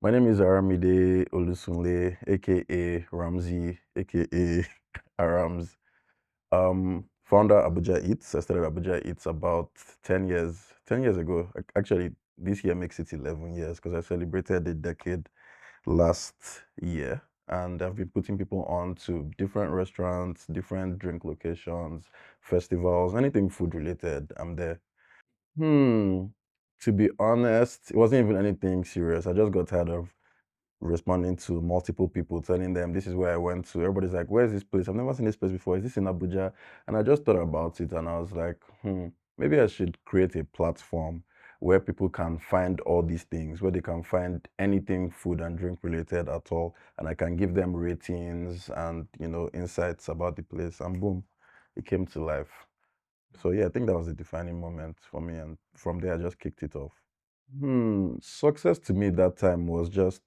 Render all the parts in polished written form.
My name is Aramide Olusunle, aka Ramsey, aka Arams. Founder Abuja Eats. I started Abuja Eats about 10 years ago. Actually, this year makes it 11 years because I celebrated a decade last year. And I've been putting people on to different restaurants, different drink locations, festivals, anything food related. I'm there. Hmm. To be honest, it wasn't even anything serious. I just got tired of responding to multiple people telling them this is where I went to. Everybody's like, where's this place? I've never seen this place before. Is this in Abuja? And I just thought about it and I was like, maybe I should create a platform where people can find all these things, where they can find anything food and drink related at all. And I can give them ratings and, insights about the place. And boom, it came to life. So yeah, I think that was a defining moment for me. And from there, I just kicked it off. Success to me that time was just,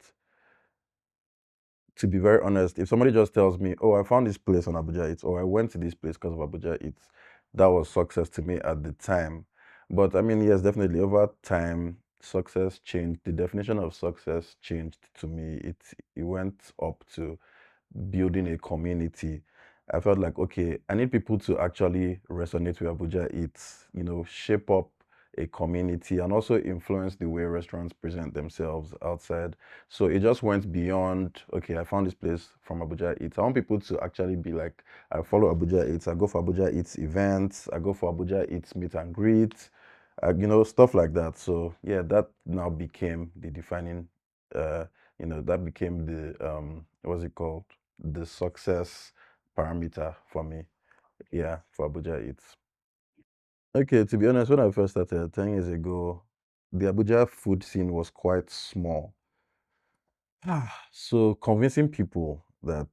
to be very honest, if somebody just tells me, "Oh, I found this place on Abuja Eats," or "I went to this place because of Abuja Eats," that was success to me at the time. But I mean, yes, definitely over time, success changed. The definition of success changed to me. It went up to building a community. I felt like, okay, I need people to actually resonate with Abuja Eats, shape up a community and also influence the way restaurants present themselves outside. So it just went beyond, okay, I found this place from Abuja Eats. I want people to actually be like, I follow Abuja Eats, I go for Abuja Eats events, I go for Abuja Eats meet and greet, stuff like that. So yeah, that now became the defining, that became the, what's it called? The success parameter for me. Yeah, for Abuja Eats. Okay, to be honest, when I first started 10 years ago, the Abuja food scene was quite small. So convincing people that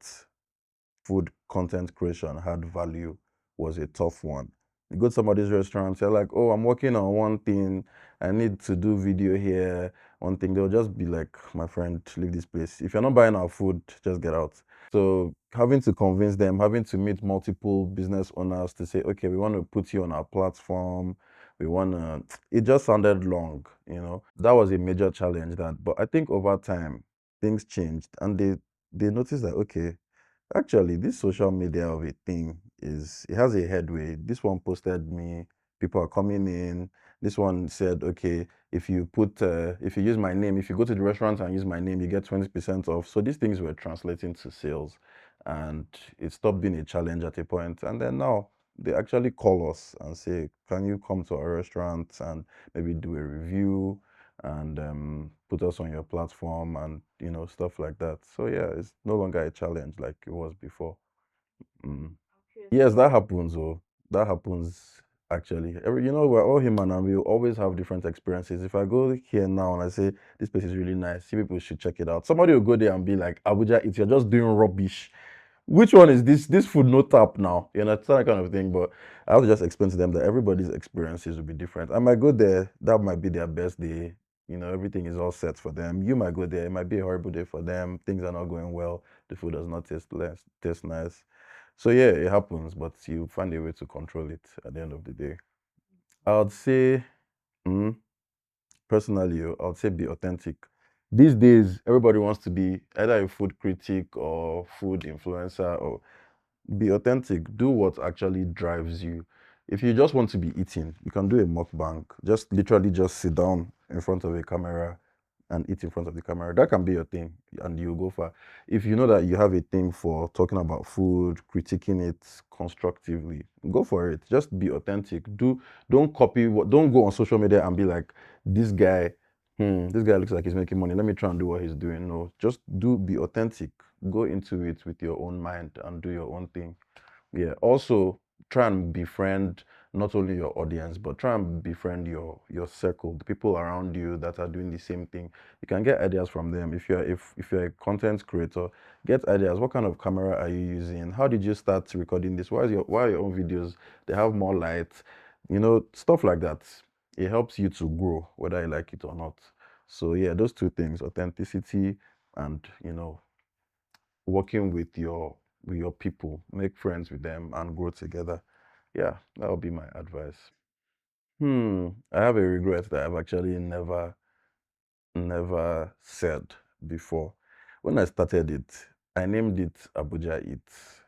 food content creation had value was a tough one. You go to somebody's restaurant, they're like, oh, I'm working on one thing, I need to do video here, one thing. They'll just be like, my friend, leave this place. If you're not buying our food, just get out. So having to convince them, having to meet multiple business owners to say, okay, we want to put you on our platform. We want to, it just sounded long. That was a major challenge but I think over time, things changed and they noticed that, okay, actually, this social media of a thing it has a headway. This one posted me, people are coming in. This one said, okay, if you use my name, if you go to the restaurant and use my name, you get 20% off. So these things were translating to sales and it stopped being a challenge at a point. And then now they actually call us and say, can you come to our restaurant and maybe do a review? And put us on your platform and stuff like that. So yeah, it's no longer a challenge like it was before. Mm. Yes, that happens. Oh, that happens actually. We're all human and we always have different experiences. If I go here now and I say this place is really nice, you people should check it out. Somebody will go there and be like, Abuja, you're just doing rubbish. Which one is this? This food no tap now. It's that kind of thing. But I have to just explain to them that everybody's experiences will be different. I might go there, that might be their best day. Everything is all set for them. You might go there, it might be a horrible day for them. Things are not going well. The food does not taste nice. So yeah, it happens, but you find a way to control it at the end of the day. I would say, mm, personally, I would say be authentic. These days, everybody wants to be either a food critic or food influencer or be authentic. Do what actually drives you. If you just want to be eating, you can do a mukbang. Just literally just sit down in front of a camera and eat in front of the camera. That can be your thing and you go far. If you know that you have a thing for talking about food, critiquing it constructively, go for it. Just be authentic. Don't copy don't go on social media and be like, this guy, this guy looks like he's making money. Let me try and do what he's doing. No, just be authentic. Go into it with your own mind and do your own thing. Yeah. Also, try and befriend not only your audience, but try and befriend your circle, the people around you that are doing the same thing. You can get ideas from them. If you're a content creator, get ideas. What kind of camera are you using? How did you start recording this? Why are your own videos? They have more light, stuff like that. It helps you to grow, whether you like it or not. So yeah, those two things, authenticity and working with your people, make friends with them and grow together. Yeah, that would be my advice. I have a regret that I've actually never said. before. When I started it, I named it Abuja Eats,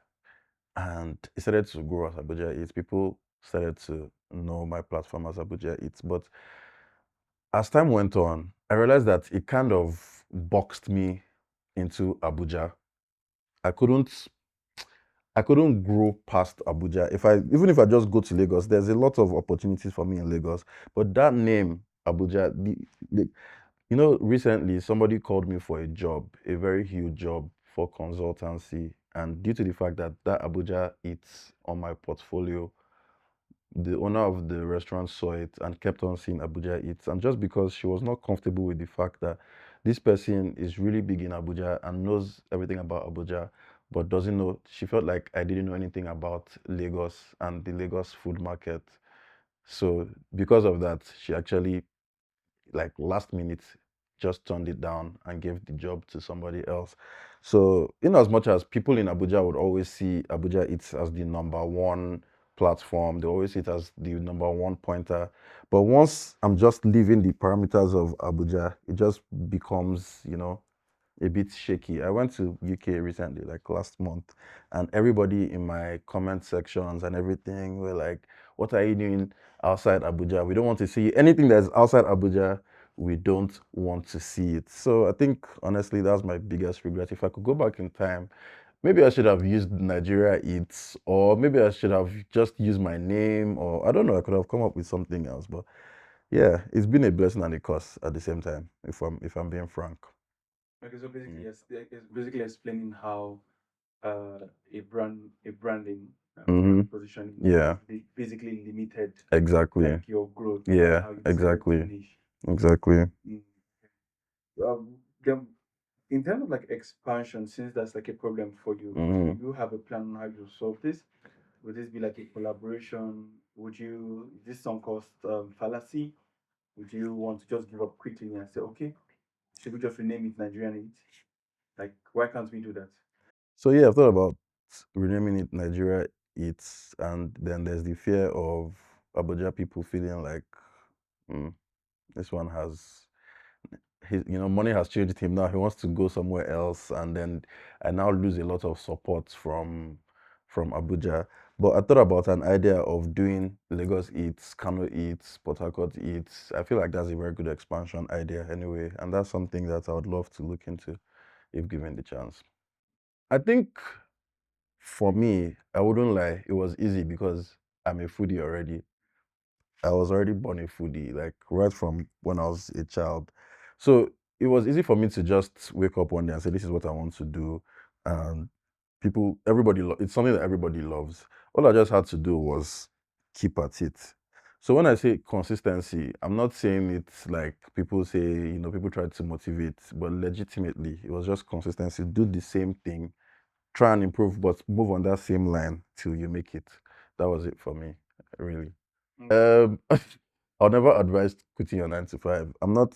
and it started to grow as Abuja Eats. People started to know my platform as Abuja Eats. But as time went on, I realized that it kind of boxed me into Abuja. I couldn't I couldn't grow past Abuja. Even if I just go to Lagos, there's a lot of opportunities for me in Lagos. But that name, Abuja, recently somebody called me for a job, a very huge job for consultancy. And due to the fact that Abuja Eats on my portfolio, the owner of the restaurant saw it and kept on seeing Abuja Eats. And just because she was not comfortable with the fact that this person is really big in Abuja and knows everything about Abuja, but doesn't know, she felt like I didn't know anything about Lagos and the Lagos food market. So because of that, she actually, like last minute, just turned it down and gave the job to somebody else. So, in as much as people in Abuja would always see Abuja Eats as the number one platform, they always see it as the number one pointer. But once I'm just leaving the parameters of Abuja, it just becomes, a bit shaky. I went to UK recently, like last month, and everybody in my comment sections and everything were like, "What are you doing outside Abuja? We don't want to see anything that's outside Abuja. We don't want to see it." So I think honestly, that's my biggest regret. If I could go back in time, maybe I should have used Nigeria Eats, or maybe I should have just used my name, or I don't know. I could have come up with something else. But yeah, it's been a blessing and a curse at the same time. If I'm being frank. Okay, so basically, yes, it's basically explaining how a branding, Mm-hmm. brand positioning, Yeah, basically limited exactly. like your growth and Yeah, how you decided to exactly. niche. Exactly. Mm. Then in terms of like expansion, since that's like a problem for you, do Mm-hmm. you have a plan on how you solve this? Would this be like a collaboration? Is this some cost fallacy? Would you want to just give up quickly and say, okay, should we just rename it Nigerian Eat? Like, why can't we do that? So yeah, I've thought about renaming it Nigeria Eats, and then there's the fear of Abuja people feeling like, mm, this one has money has changed him now. He wants to go somewhere else, and then I now lose a lot of support from Abuja. But I thought about an idea of doing Lagos Eats, Kano Eats, Port Harcourt Eats. I feel like that's a very good expansion idea anyway, and that's something that I would love to look into if given the chance. I think for me, I wouldn't lie, it was easy because I'm a foodie already. I was already born a foodie, like right from when I was a child. So it was easy for me to just wake up one day and say, "This is what I want to do." And it's something that everybody loves. All I just had to do was keep at it. So when I say consistency, I'm not saying it's like people say, people try to motivate, but legitimately, it was just consistency. Do the same thing, try and improve, but move on that same line till you make it. That was it for me, really. I'll never advise quitting your 9 to 5. I'm not.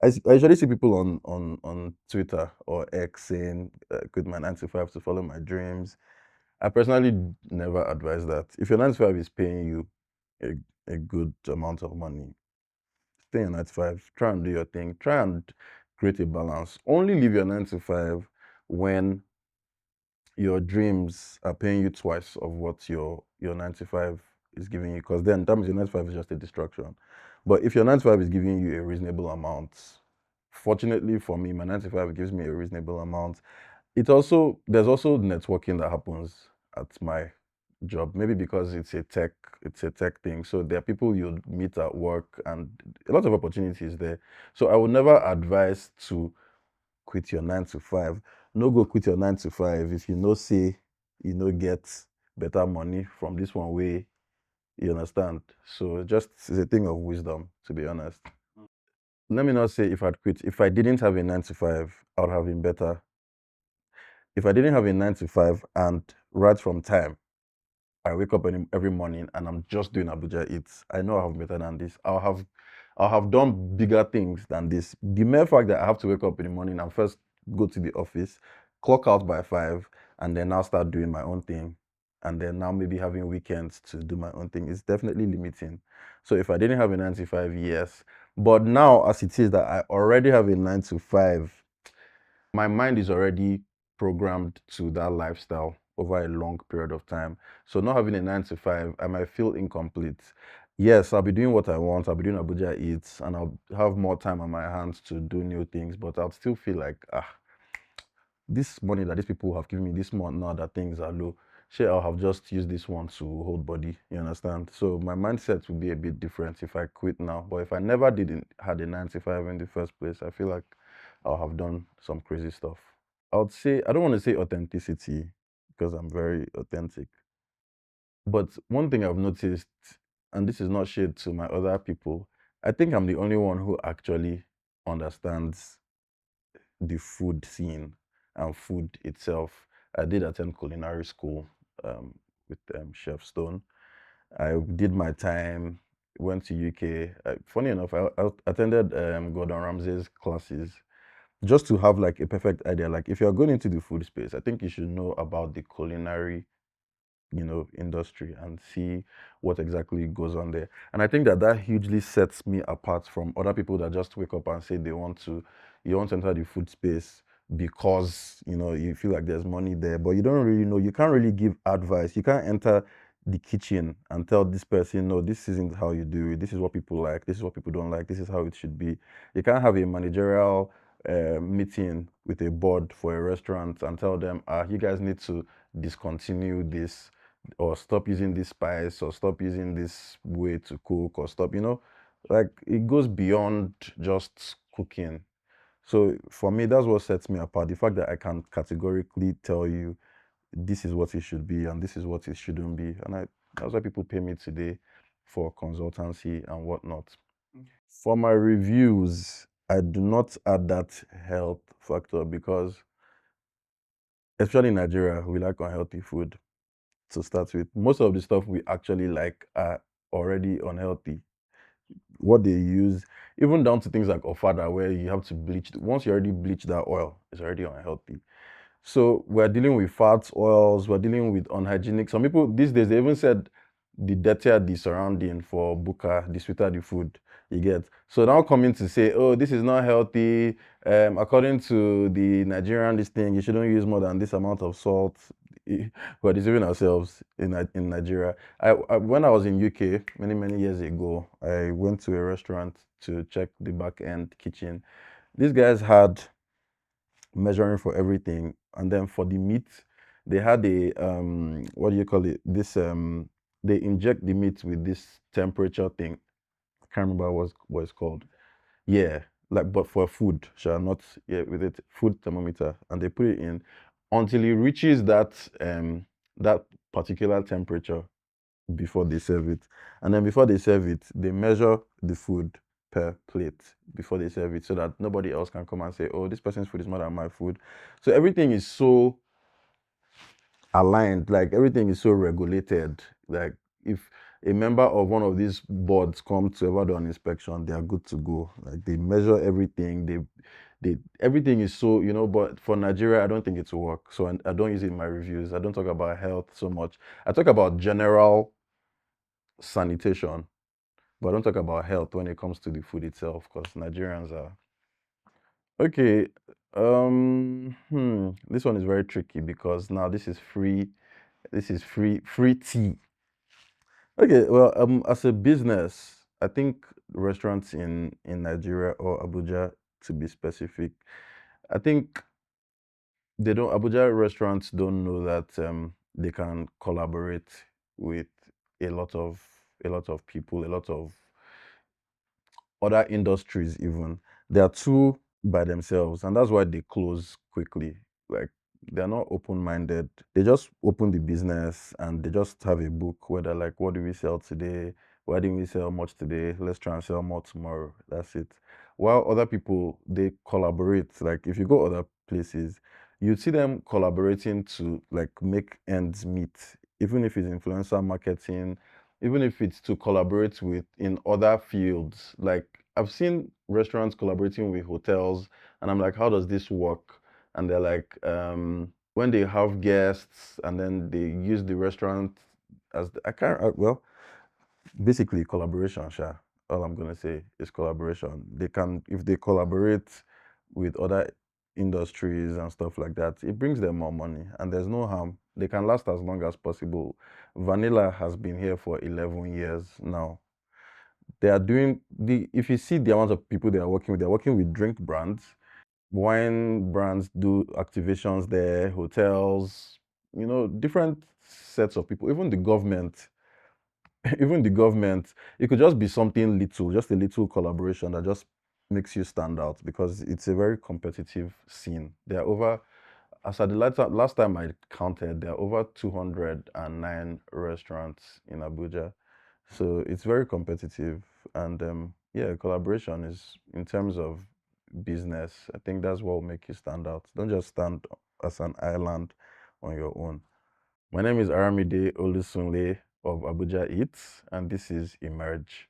I usually see people on Twitter or X saying quit my 9 to 5 to follow my dreams. I personally never advise that. If your 9 to 5 is paying you a, a good amount of money, stay in 9 to 5. Try and do your thing. Try and create a balance. Only leave your 9 to 5 when your dreams are paying you twice of what your 9 to 5 is giving you, because then that means your 9 to 5 is just a distraction. But if your 9 to 5 is giving you a reasonable amount, fortunately for me, my 9 to 5 gives me a reasonable amount. There's also networking that happens at my job, maybe because it's a tech thing. So there are people you'll meet at work and a lot of opportunities there. So I would never advise to quit your 9 to 5. No go quit your 9 to 5 if you know say you know get better money from this one way. You understand? So just it's a thing of wisdom, to be honest. Let me not say if I'd quit. If I didn't have a 9 to 5, I would have been better. If I didn't have a 9 to 5 and right from time, I wake up every morning and I'm just doing Abuja Eats. I know I have better than this. I'll have done bigger things than this. The mere fact that I have to wake up in the morning and first go to the office, clock out by 5, and then now start doing my own thing, and then now maybe having weekends to do my own thing is definitely limiting. So if I didn't have a 9 to 5, yes. But now, as it is that I already have a 9 to 5, my mind is already programmed to that lifestyle over a long period of time. So not having a 9 to 5, I might feel incomplete. Yes, I'll be doing what I want. I'll be doing Abuja Eats, and I'll have more time on my hands to do new things. But I'll still feel like, this money that these people have given me this month, now that things are low, sure, I'll have just used this one to hold body. You understand? So my mindset would be a bit different if I quit now. But if I never didn't had a 9 to 5 in the first place, I feel like I'll have done some crazy stuff. I would say I don't want to say authenticity because I'm very authentic. But one thing I've noticed, and this is not shade to my other people, I think I'm the only one who actually understands the food scene and food itself. I did attend culinary school with Chef Stone. I did my time, went to UK. Funny enough, I attended Gordon Ramsay's classes just to have like a perfect idea. Like if you're going into the food space, I think you should know about the culinary industry and see what exactly goes on there. And I think that that hugely sets me apart from other people that just wake up and say you want to enter the food space because you feel like there's money there, but you don't really know. You can't really give advice. You can't enter the kitchen and tell this person, no, this isn't how you do it. This is what people like. This is what people don't like. This is how it should be. You can't have a managerial meeting with a board for a restaurant and tell them, you guys need to discontinue this or stop using this spice or stop using this way to cook or stop, like it goes beyond just cooking. So for me, that's what sets me apart. The fact that I can categorically tell you this is what it should be and this is what it shouldn't be. And that's why people pay me today for consultancy and whatnot. For my reviews, I do not add that health factor because, especially in Nigeria, we like unhealthy food to start with. Most of the stuff we actually like are already unhealthy. What they use, even down to things like ofada, where you have to bleach. Once you already bleach that oil, it's already unhealthy. So we're dealing with fats, oils, we're dealing with unhygienic. Some people these days they even said the dirtier the surrounding for buka, the sweeter the food you get. So now coming to say, oh, this is not healthy. According to the Nigerian this thing, you shouldn't use more than this amount of salt. We're deceiving ourselves in Nigeria. When I was in UK many years ago, I went to a restaurant to check the back end kitchen. These guys had measuring for everything. And then for the meat, they had a what do you call it? This they inject the meat with this temperature thing. I can't remember what it's called. Yeah, like but for food, shall not yeah with it food thermometer, and they put it in until it reaches that particular temperature before they serve it. And then before they serve it, they measure the food per plate before they serve it so that nobody else can come and say, oh, this person's food is more than my food. So everything is so aligned, like everything is so regulated. Like if a member of one of these boards come to ever do an inspection, they are good to go. Like they measure everything, they everything is so, but for Nigeria, I don't think it will work. So I don't use it in my reviews. I don't talk about health so much. I talk about general sanitation, but I don't talk about health when it comes to the food itself because Nigerians are okay. This one is very tricky because now this is free. This is free tea. Okay, well, as a business, I think restaurants in Nigeria or Abuja, to be specific, I think they don't. Abuja restaurants don't know that they can collaborate with a lot of people, a lot of other industries even. They are too by themselves, and that's why they close quickly. Like they're not open-minded. They just open the business and they just have a book where they're like, what do we sell today? Why didn't we sell much today? Let's try and sell more tomorrow. That's it. While other people they collaborate. Like if you go other places, you see them collaborating to like make ends meet, even if it's influencer marketing, even if it's to collaborate with in other fields. Like I've seen restaurants collaborating with hotels, and I'm like, how does this work? And they're like, when they have guests, and then they use the restaurant as I can't well, basically collaboration. Sha. All I'm gonna say is collaboration. They can if they collaborate with other industries and stuff like that, it brings them more money and there's no harm. They can last as long as possible. Vanilla has been here for 11 years now. They are doing if you see the amount of people they are working with, they're working with drink brands, wine brands do activations there, hotels, different sets of people, even the government. Even the government, it could just be something little, just a little collaboration that just makes you stand out because it's a very competitive scene. There are over, as at the last time I counted, there are over 209 restaurants in Abuja. So it's very competitive. And yeah, collaboration is, in terms of business, I think that's what will make you stand out. Don't just stand as an island on your own. My name is Aramide Olusunle of Abuja Eats, and this is Emerge.